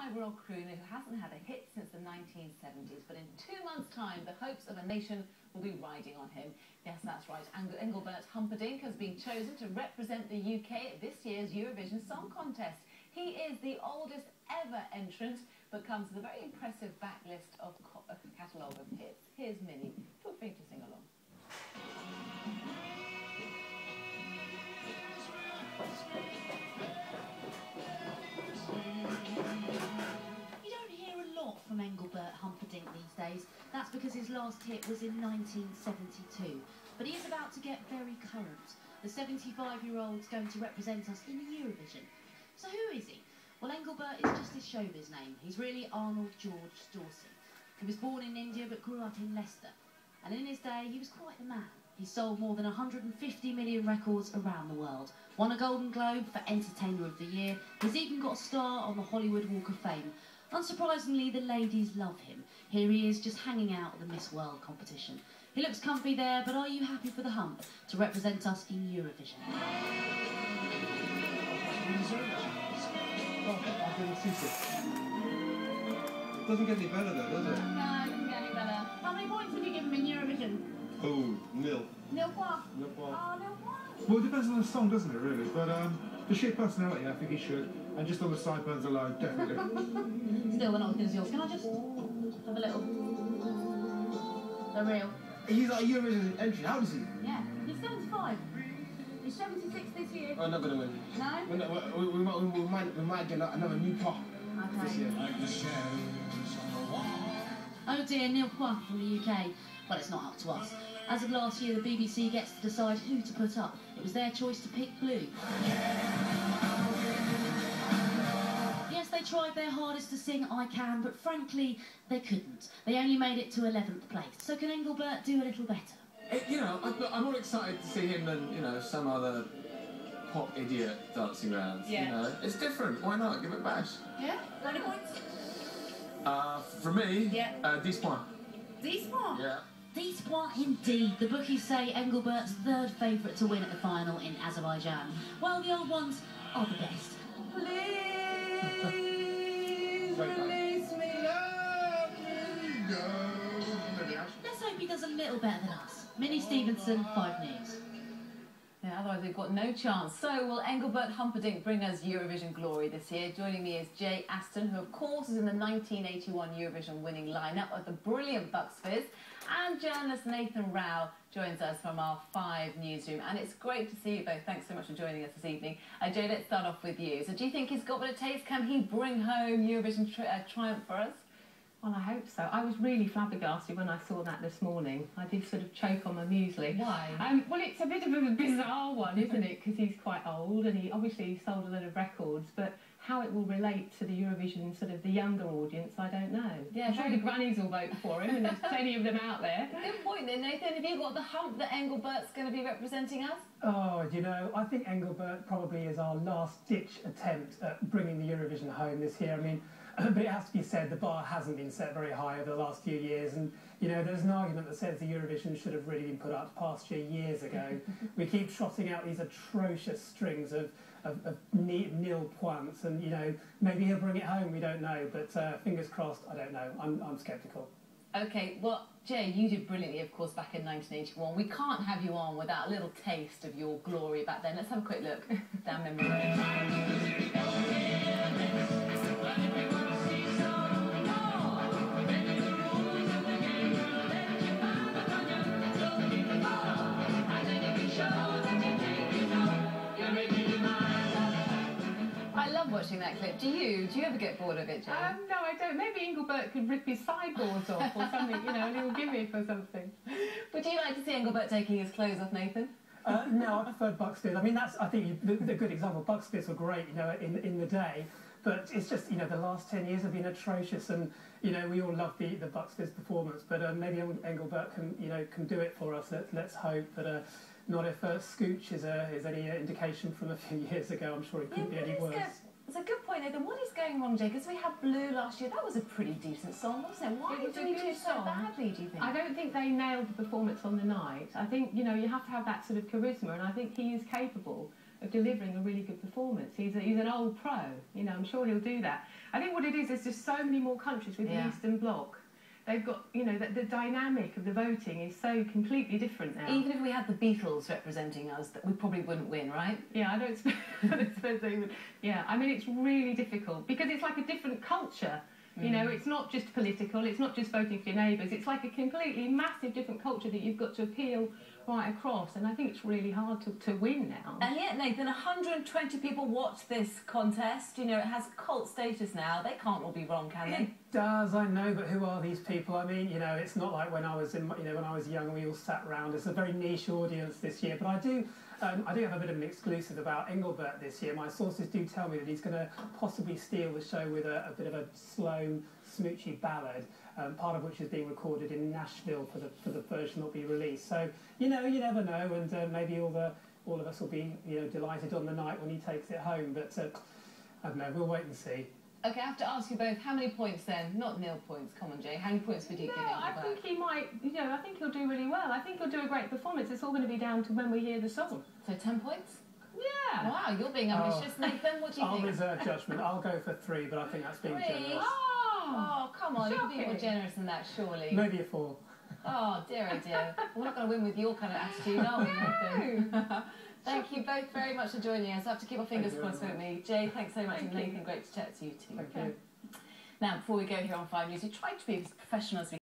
75-year-old crooner who hasn't had a hit since the 1970s, but in 2 months' time, the hopes of a nation will be riding on him. Yes, that's right. Engelbert Humperdinck has been chosen to represent the UK at this year's Eurovision Song Contest. He is the oldest ever entrant, but comes with a very impressive backlist of a catalogue of hits. Here's Minnie. Feel free to sing along. From Engelbert Humperdinck these days. That's because his last hit was in 1972. But he is about to get very current. The 75-year-old's going to represent us in Eurovision. So who is he? Well, Engelbert is just his showbiz name. He's really Arnold George Dawson. He was born in India but grew up in Leicester. And in his day, he was quite the man. He sold more than 150 million records around the world. Won a Golden Globe for Entertainer of the Year. He's even got a star on the Hollywood Walk of Fame. Unsurprisingly, the ladies love him. Here he is just hanging out at the Miss World competition. He looks comfy there, but are you happy for the hump to represent us in Eurovision? It doesn't get any better though, does it? No, it doesn't get any better. How many points would you give him in Eurovision? Oh, nil. Nil what? Nil point. Oh, nil what? Well, it depends on the song, doesn't it, really? But the sheer personality, I think he should. And just on the sideburns alone, definitely. Still, they're not as good as yours. Can I just have a little? They're real. He's like a Eurovision entry. How old is he? Yeah. He's 75. He's 76 this year. We're not going to win. No? We might get another new pop this year. Oh dear, nil point from the UK. Well, it's not up to us. As of last year, the BBC gets to decide who to put up. It was their choice to pick Blue. Yes, they tried their hardest to sing I Can, but frankly, they couldn't. They only made it to 11th place. So can Engelbert do a little better? I'm more excited to see him than, some other pop idiot dancing around. Yeah. It's different. Why not? Give it a bash. Yeah? How many points? For me, yeah. 10 points. 10 points? Yeah. 10 points indeed. The bookies say Engelbert's third favourite to win at the final in Azerbaijan. Well, the old ones are the best. Please release me, let me go. Let's hope he does a little better than us. Minnie Stevenson, 5 News. Yeah, otherwise we've got no chance. So will Engelbert Humperdinck bring us Eurovision glory this year? Joining me is Jay Aston, who of course is in the 1981 Eurovision winning lineup of the brilliant Bucks Fizz, and journalist Nathan Rao joins us from our 5 newsroom. And it's great to see you both. Thanks so much for joining us this evening. Jay, let's start off with you. So do you think he's got what it takes? Can he bring home Eurovision triumph for us? Well, I hope so. I was really flabbergasted when I saw that this morning. I did sort of choke on my muesli. Why? Well, it's a bit of a bizarre one, isn't it? Because he's quite old and he obviously sold a lot of records, but how it will relate to the Eurovision, sort of the younger audience, I don't know. Yeah, I'm sure the grannies will vote for him, and there's plenty of them out there. Good point then, Nathan. Have you got the hump that Engelbert's going to be representing us? Oh, I think Engelbert probably is our last-ditch attempt at bringing the Eurovision home this year. I mean, but it has to be said, the bar hasn't been set very high over the last few years, and there's an argument that says the Eurovision should have really been put up past years ago. We keep trotting out these atrocious strings of nil points, and maybe he'll bring it home. We don't know, but fingers crossed. I don't know. I'm sceptical. Okay, well, Jay, you did brilliantly, of course, back in 1981. We can't have you on without a little taste of your glory back then. Let's have a quick look down memory lane. Watching that clip. Do you ever get bored of it, Jay? No, I don't. Maybe Engelbert could rip his sideboards off or something, and he'll give me for something. Would you like to see Engelbert taking his clothes off, Nathan? No, I preferred Bucks Fizz. I mean, I think the good example. Bucks Fizz were great, in the day, but it's just, the last 10 years have been atrocious, and we all love the Bucks Fizz performance, but maybe Engelbert can do it for us. Let's hope that. Not if Scooch is any indication from a few years ago. I'm sure it couldn't be any worse. It's a good point, Nathan. What is going wrong, Jay? Because we had Blue last year. That was a pretty decent song, wasn't it? Why did we do so badly, do you think? I don't think they nailed the performance on the night. I think, you have to have that sort of charisma, and I think he is capable of delivering a really good performance. He's an old pro, you know, I'm sure he'll do that. I think what it is, there's just so many more countries with the Eastern Bloc. They've got, you know, the dynamic of the voting is so completely different now. Even if we had the Beatles representing us, that we probably wouldn't win, right? Yeah, I don't suppose they would. Yeah, I mean, it's really difficult because it's like a different culture. You know, it's not just political, it's not just voting for your neighbours, it's like a completely massive different culture that you've got to appeal right across, and I think it's really hard to win now. And yet, Nathan, 120 people watch this contest. You know, it has cult status now. They can't all be wrong, can they? It does, I know, but who are these people? I mean, you know, it's not like when I was when I was young, we all sat round. It's a very niche audience this year, but I do have a bit of an exclusive about Engelbert this year. My sources do tell me that he's going to possibly steal the show with a bit of a slow, smoochy ballad, part of which is being recorded in Nashville for the version that will be released. So, you know, you never know, and maybe all of us will be, you know, delighted on the night when he takes it home. But I don't know, we'll wait and see. Okay, I have to ask you both, how many points then? Not nil points, come on, Jay. How many points would you give Engelbert? I think he might, you know, I think he'll do really well. I think he'll do a great performance. It's all going to be down to when we hear the song. So 10 points? Yeah. Wow, you're being ambitious, Nathan. What do you I'll think? reserve judgment. I'll go for 3, but I think that's being 3? generous. Oh, come on, you can be more shocking. generous than that, surely. Maybe a 4. Oh, dear, oh dear. We're not going to win with your kind of attitude, are we, Nathan? Thank you both very much for joining us. I have to keep our fingers crossed with me. Jay, thanks so much, and Nathan, great to chat to you too. Thank you. Now, before we go here on 5 News, we tried to be as professional as we